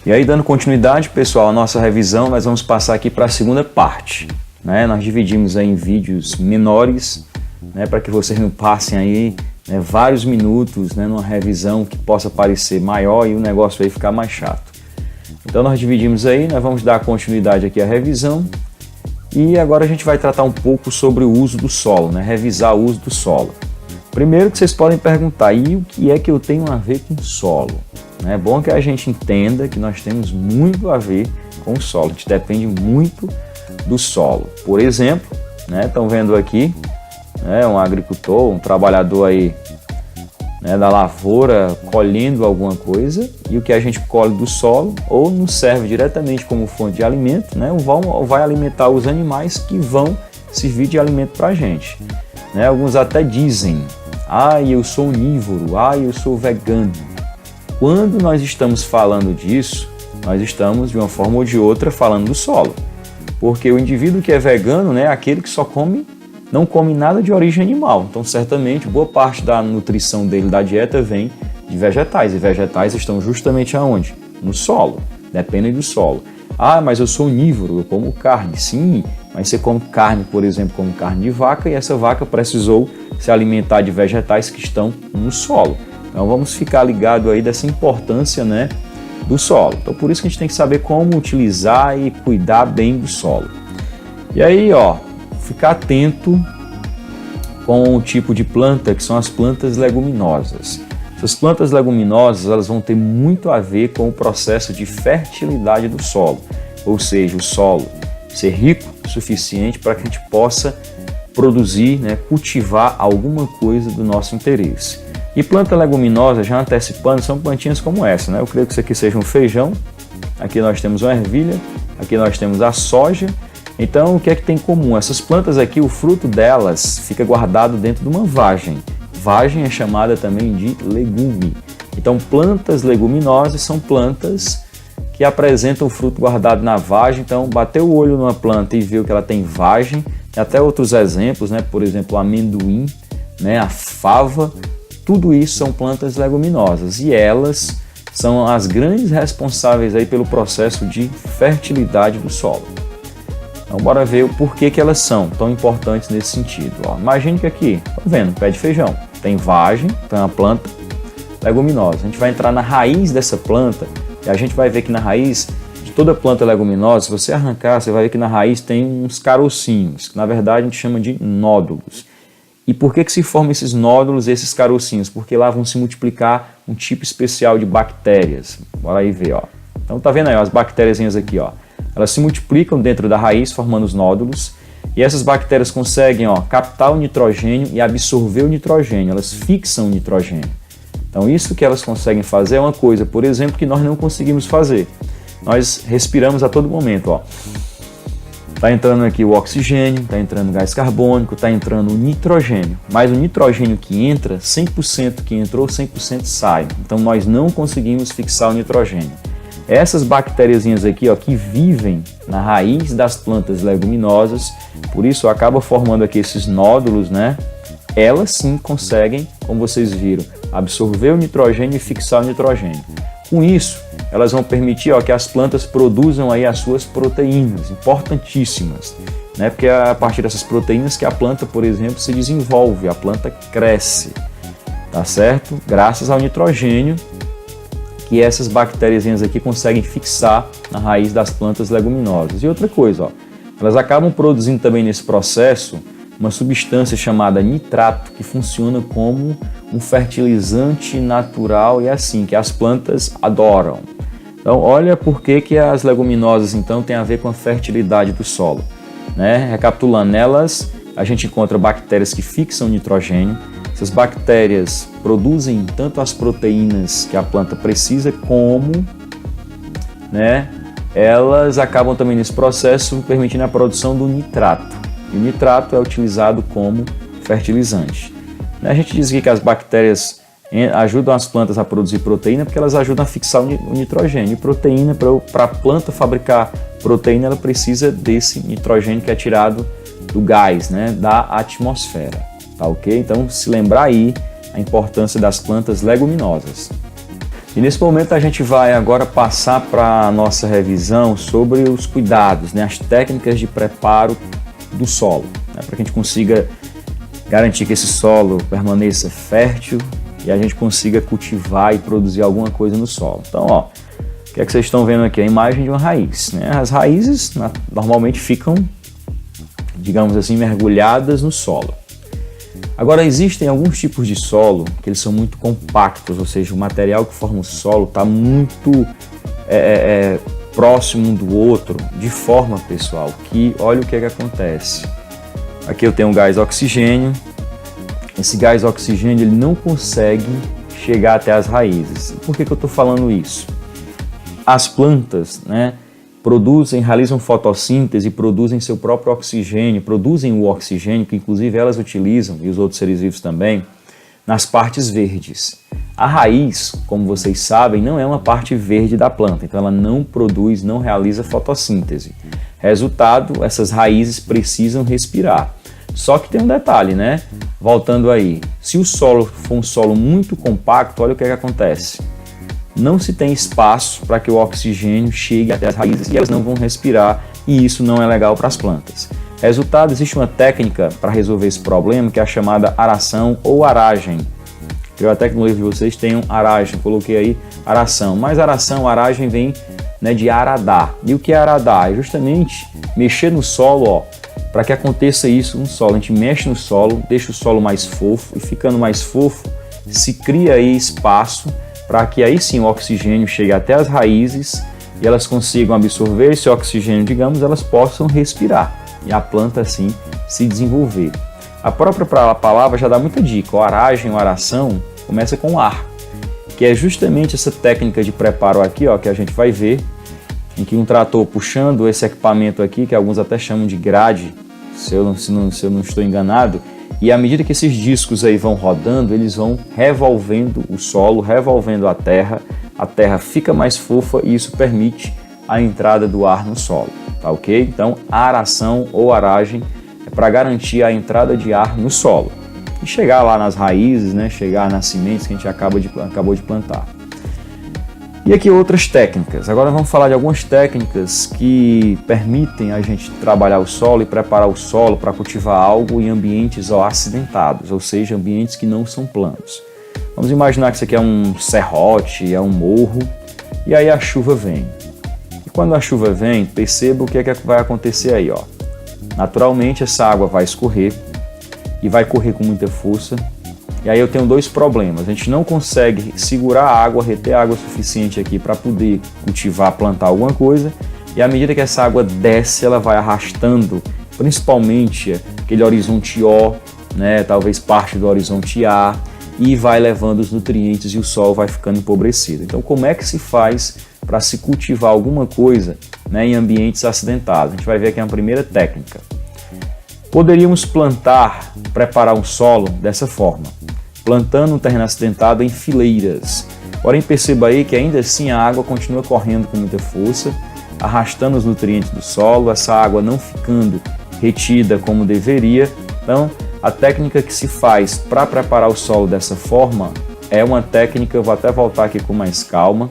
E aí, dando continuidade, pessoal, a nossa revisão, nós vamos passar aqui para a segunda parte, né? Nós dividimos aí em vídeos menores, né, para que vocês não passem aí, né, vários minutos, né, numa revisão que possa parecer maior e o negócio aí ficar mais chato. Então nós dividimos aí, nós vamos dar continuidade aqui à revisão e agora a gente vai tratar um pouco sobre o uso do solo, né, revisar o uso do solo. Primeiro que vocês podem perguntar, e o que é que eu tenho a ver com solo? É bom que a gente entenda que nós temos muito a ver com o solo, a gente depende muito do solo. Por exemplo, né, estão vendo aqui, né, um agricultor, um trabalhador aí, né, da lavoura colhendo alguma coisa, e o que a gente colhe do solo ou nos serve diretamente como fonte de alimento, né, ou vai alimentar os animais que vão servir de alimento para a gente. Né, alguns até dizem, eu sou onívoro, eu sou vegano. Quando nós estamos falando disso, nós estamos de uma forma ou de outra falando do solo. Porque o indivíduo que é vegano, né, é aquele que não come nada de origem animal. Então, certamente, boa parte da nutrição dele, da dieta, vem de vegetais. E vegetais estão justamente aonde? No solo. Dependem do solo. Mas eu sou onívoro, eu como carne. Sim, mas você come carne, por exemplo, como carne de vaca, e essa vaca precisou se alimentar de vegetais que estão no solo. Então, vamos ficar ligado aí dessa importância, né, do solo. Então, por isso que a gente tem que saber como utilizar e cuidar bem do solo. E aí, ficar atento com o tipo de planta que são as plantas leguminosas. Essas plantas leguminosas, elas vão ter muito a ver com o processo de fertilidade do solo, ou seja, o solo ser rico o suficiente para que a gente possa produzir, né, cultivar alguma coisa do nosso interesse. E planta leguminosa, já antecipando, são plantinhas como essa, né? Eu creio que isso aqui seja um feijão, aqui nós temos uma ervilha, aqui nós temos a soja. Então, o que é que tem em comum? Essas plantas aqui, o fruto delas fica guardado dentro de uma vagem. Vagem é chamada também de legume. Então, plantas leguminosas são plantas que apresentam o fruto guardado na vagem. Então, bater o olho numa planta e ver que ela tem vagem. Tem até outros exemplos, né? Por exemplo, o amendoim, né? A fava. Tudo isso são plantas leguminosas e elas são as grandes responsáveis aí pelo processo de fertilidade do solo. Então, bora ver o porquê que elas são tão importantes nesse sentido. Imagine que aqui, tá vendo, pé de feijão, tem vagem, tem uma planta leguminosa. A gente vai entrar na raiz dessa planta e a gente vai ver que na raiz de toda planta leguminosa, se você arrancar, você vai ver que na raiz tem uns carocinhos, que na verdade a gente chama de nódulos. E por que se formam esses nódulos e esses carocinhos? Porque lá vão se multiplicar um tipo especial de bactérias. Bora aí ver, Então tá vendo aí, as bactériazinhas aqui, Elas se multiplicam dentro da raiz, formando os nódulos, e essas bactérias conseguem captar o nitrogênio e absorver o nitrogênio, elas fixam o nitrogênio. Então isso que elas conseguem fazer é uma coisa, por exemplo, que nós não conseguimos fazer. Nós respiramos a todo momento, Está entrando aqui o oxigênio, está entrando o gás carbônico, está entrando o nitrogênio, mas o nitrogênio que entra, 100% que entrou, 100% sai. Então nós não conseguimos fixar o nitrogênio. Essas bactériazinhas aqui, que vivem na raiz das plantas leguminosas, por isso acaba formando aqui esses nódulos, né? Elas sim conseguem, como vocês viram, absorver o nitrogênio e fixar o nitrogênio. Com isso, elas vão permitir que as plantas produzam aí as suas proteínas, importantíssimas, né? Porque é a partir dessas proteínas que a planta, por exemplo, se desenvolve, a planta cresce, tá certo? Graças ao nitrogênio que essas bactériazinhas aqui conseguem fixar na raiz das plantas leguminosas. E outra coisa, elas acabam produzindo também nesse processo uma substância chamada nitrato, que funciona como um fertilizante natural e assim, que as plantas adoram. Então, olha por que as leguminosas então têm a ver com a fertilidade do solo. Né? Recapitulando, nelas a gente encontra bactérias que fixam nitrogênio. Essas bactérias produzem tanto as proteínas que a planta precisa, como, né, elas acabam também nesse processo permitindo a produção do nitrato. E o nitrato é utilizado como fertilizante. A gente diz aqui que as bactérias ajudam as plantas a produzir proteína porque elas ajudam a fixar o nitrogênio. E proteína, para a planta fabricar proteína, ela precisa desse nitrogênio que é tirado do gás, né, da atmosfera. Tá ok? Então, se lembrar aí a importância das plantas leguminosas. E nesse momento a gente vai agora passar para a nossa revisão sobre os cuidados, né, as técnicas de preparo do solo, né, para que a gente consiga garantir que esse solo permaneça fértil e a gente consiga cultivar e produzir alguma coisa no solo. Então, ó, o que é que vocês estão vendo aqui? A imagem de uma raiz, né? As raízes normalmente ficam, digamos assim, mergulhadas no solo. Agora, existem alguns tipos de solo que eles são muito compactos, ou seja, o material que forma o solo está muito próximo um do outro, de forma, pessoal, que olha o que é que acontece. Aqui eu tenho um gás oxigênio, esse gás oxigênio ele não consegue chegar até as raízes. Por que eu estou falando isso? As plantas, né, realizam fotossíntese, produzem seu próprio oxigênio, produzem o oxigênio, que inclusive elas utilizam, e os outros seres vivos também, nas partes verdes. A raiz, como vocês sabem, não é uma parte verde da planta, então ela não produz, não realiza fotossíntese. Resultado, essas raízes precisam respirar. Só que tem um detalhe, né? Voltando aí, se o solo for um solo muito compacto, olha o que acontece. Não se tem espaço para que o oxigênio chegue até as raízes e elas não vão respirar, e isso não é legal para as plantas. Resultado, existe uma técnica para resolver esse problema que é a chamada aração ou aragem. Eu até que no livro de vocês tenham aragem, coloquei aí aração, mas aração, aragem vem, né, de aradar. E o que é aradar? É justamente mexer no solo, ó, para que aconteça isso no solo. A gente mexe no solo, deixa o solo mais fofo, e ficando mais fofo, se cria aí espaço para que aí sim o oxigênio chegue até as raízes e elas consigam absorver esse oxigênio, digamos, elas possam respirar e a planta assim se desenvolver. A própria palavra já dá muita dica, o aragem, ou aração, começa com ar, que é justamente essa técnica de preparo aqui, ó, que a gente vai ver, em que um trator puxando esse equipamento aqui, que alguns até chamam de grade, se eu não estou enganado, e à medida que esses discos aí vão rodando, eles vão revolvendo o solo, revolvendo a terra fica mais fofa e isso permite a entrada do ar no solo, tá ok? Então, a aração ou aragem é para garantir a entrada de ar no solo e chegar lá nas raízes, né? Chegar nas sementes que a gente acabou de plantar. E aqui outras técnicas. Agora vamos falar de algumas técnicas que permitem a gente trabalhar o solo e preparar o solo para cultivar algo em ambientes acidentados, ou seja, ambientes que não são planos. Vamos imaginar que isso aqui é um serrote, é um morro, e aí a chuva vem. E quando a chuva vem, perceba o que é que vai acontecer aí, ó. Naturalmente essa água vai escorrer e vai correr com muita força. E aí eu tenho dois problemas, a gente não consegue segurar a água, reter água suficiente aqui para poder cultivar, plantar alguma coisa, e à medida que essa água desce, ela vai arrastando, principalmente aquele horizonte O, né, talvez parte do horizonte A, e vai levando os nutrientes e o solo vai ficando empobrecido. Então como é que se faz para se cultivar alguma coisa, né, em ambientes acidentados? A gente vai ver aqui a primeira técnica. Poderíamos preparar um solo dessa forma, plantando um terreno acidentado em fileiras. Porém, perceba aí que ainda assim a água continua correndo com muita força, arrastando os nutrientes do solo, essa água não ficando retida como deveria. Então, a técnica que se faz para preparar o solo dessa forma é uma técnica, eu vou até voltar aqui com mais calma,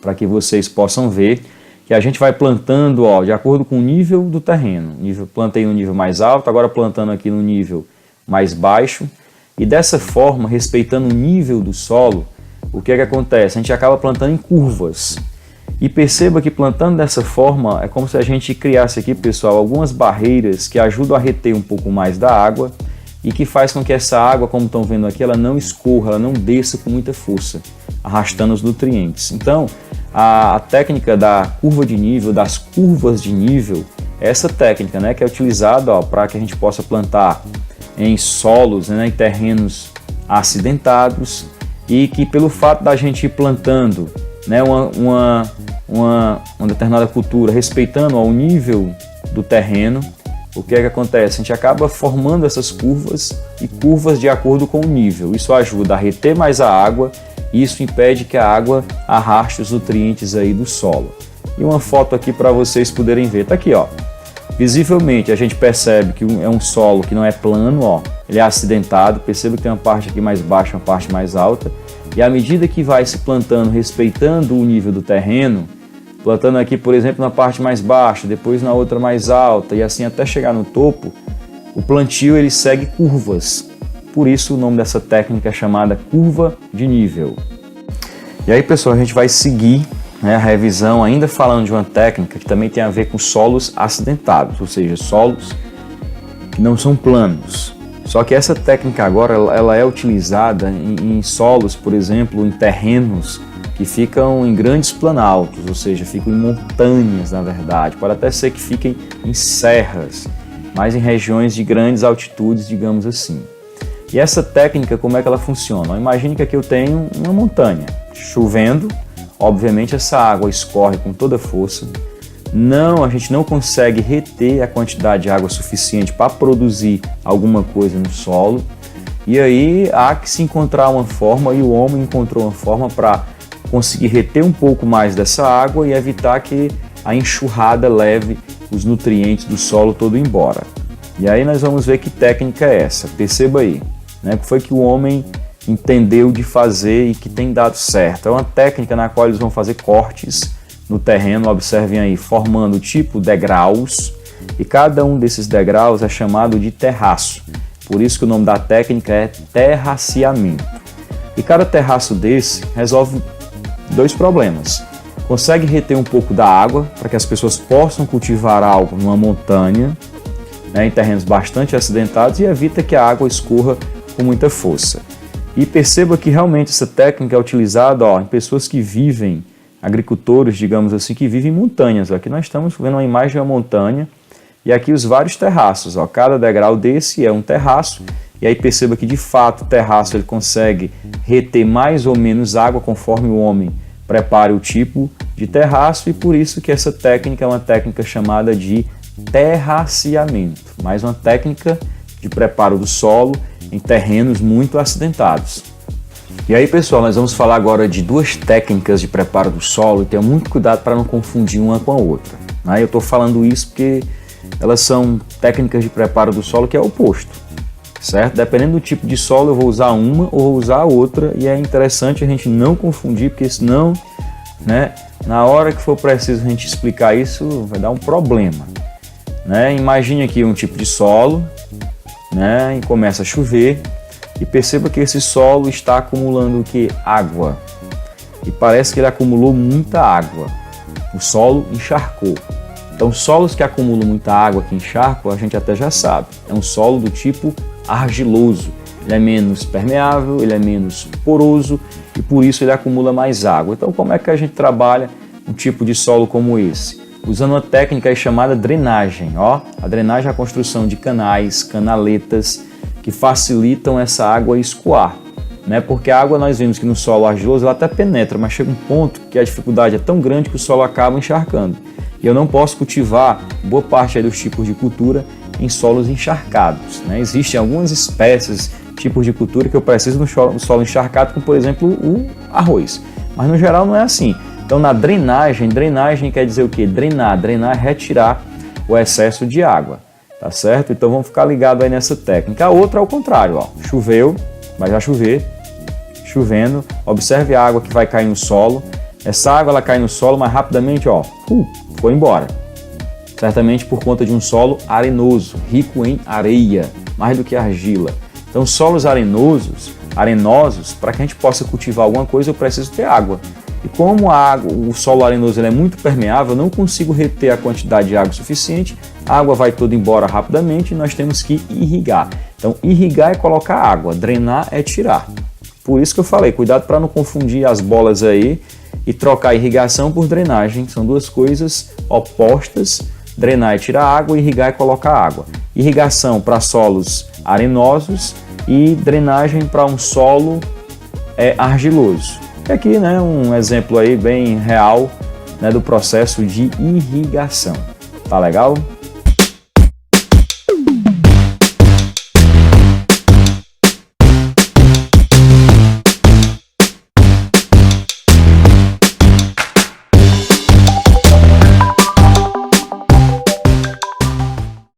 para que vocês possam ver, que a gente vai plantando, ó, de acordo com o nível do terreno. Plantei no nível mais alto, agora plantando aqui no nível mais baixo. E dessa forma, respeitando o nível do solo, o que é que acontece? A gente acaba plantando em curvas. E perceba que plantando dessa forma, é como se a gente criasse aqui, pessoal, algumas barreiras que ajudam a reter um pouco mais da água e que faz com que essa água, como estão vendo aqui, ela não escorra, ela não desça com muita força, arrastando os nutrientes. Então, a técnica da curva de nível, das curvas de nível, é essa técnica, né, que é utilizada para que a gente possa plantar em solos, né, em terrenos acidentados, e que pelo fato da gente ir plantando, né, uma determinada cultura respeitando o nível do terreno, o que é que acontece? A gente acaba formando essas curvas e curvas de acordo com o nível. Isso ajuda a reter mais a água e isso impede que a água arraste os nutrientes aí do solo. E uma foto aqui para vocês poderem ver, tá aqui, ó. Visivelmente a gente percebe que é um solo que não é plano, ó, ele é acidentado, perceba que tem uma parte aqui mais baixa, uma parte mais alta, E à medida que vai se plantando, respeitando o nível do terreno, plantando aqui, por exemplo, na parte mais baixa, depois na outra mais alta, e assim até chegar no topo, o plantio ele segue curvas. Por isso o nome dessa técnica é chamada curva de nível. E aí, pessoal, a gente vai seguir, né, a revisão, ainda falando de uma técnica que também tem a ver com solos acidentados, ou seja, solos que não são planos. Só que essa técnica agora ela é utilizada em solos, por exemplo, em terrenos que ficam em grandes planaltos, ou seja, ficam em montanhas, na verdade. Pode até ser que fiquem em serras, mas em regiões de grandes altitudes, digamos assim. E essa técnica, como é que ela funciona? Imagine que aqui eu tenho uma montanha, chovendo, obviamente essa água escorre com toda força. A gente não consegue reter a quantidade de água suficiente para produzir alguma coisa no solo. E aí há que se encontrar uma forma, e o homem encontrou uma forma para conseguir reter um pouco mais dessa água e evitar que a enxurrada leve os nutrientes do solo todo embora. E aí nós vamos ver que técnica é essa. Perceba aí, né? O que foi que o homem entendeu de fazer e que tem dado certo. É uma técnica na qual eles vão fazer cortes no terreno, observem aí, formando tipo degraus, e cada um desses degraus é chamado de terraço. Por isso que o nome da técnica é terraceamento. E cada terraço desse resolve dois problemas. Consegue reter um pouco da água para que as pessoas possam cultivar algo numa montanha, né, em terrenos bastante acidentados, e evita que a água escorra com muita força. E perceba que realmente essa técnica é utilizada em pessoas que vivem, agricultores, digamos assim, que vivem em montanhas. Aqui nós estamos vendo uma imagem de uma montanha e aqui os vários terraços. Cada degrau desse é um terraço, e aí perceba que de fato o terraço ele consegue reter mais ou menos água conforme o homem prepare o tipo de terraço, e por isso que essa técnica é uma técnica chamada de terraceamento, mais uma técnica de preparo do solo em terrenos muito acidentados. E aí, pessoal, nós vamos falar agora de duas técnicas de preparo do solo, e tenha muito cuidado para não confundir uma com a outra. Eu estou falando isso porque elas são técnicas de preparo do solo que é o oposto, certo? Dependendo do tipo de solo eu vou usar uma ou vou usar a outra, e é interessante a gente não confundir, porque senão, né, na hora que for preciso a gente explicar isso, vai dar um problema. Imagine aqui um tipo de solo, e começa a chover, e perceba que esse solo está acumulando o que? Água. E parece que ele acumulou muita água. O solo encharcou. Então, solos que acumulam muita água, que encharcam, a gente até já sabe. É um solo do tipo argiloso. Ele é menos permeável, ele é menos poroso, e por isso ele acumula mais água. Então, como é que a gente trabalha um tipo de solo como esse? Usando uma técnica chamada drenagem. A drenagem é a construção de canais, canaletas, que facilitam essa água escoar. Porque a água, nós vimos que no solo argiloso ela até penetra, mas chega um ponto que a dificuldade é tão grande que o solo acaba encharcando. E eu não posso cultivar boa parte dos tipos de cultura em solos encharcados. Existem algumas espécies, tipos de cultura que eu preciso no solo encharcado, como por exemplo o arroz. Mas no geral não é assim. Então na drenagem quer dizer o quê? Drenar é retirar o excesso de água, tá certo? Então vamos ficar ligados aí nessa técnica. A outra é o contrário, choveu, vai já chover, chovendo, observe a água que vai cair no solo. Essa água ela cai no solo, mas rapidamente foi embora. Certamente por conta de um solo arenoso, rico em areia, mais do que argila. Então solos arenosos, para que a gente possa cultivar alguma coisa, eu preciso ter água. E como o solo arenoso ele é muito permeável, eu não consigo reter a quantidade de água suficiente, a água vai toda embora rapidamente e nós temos que irrigar. Então, irrigar é colocar água, drenar é tirar. Por isso que eu falei, cuidado para não confundir as bolas aí e trocar irrigação por drenagem. São duas coisas opostas. Drenar é tirar água, irrigar é colocar água. Irrigação para solos arenosos e drenagem para um solo argiloso. E aqui, um exemplo aí bem real, do processo de irrigação. Tá legal?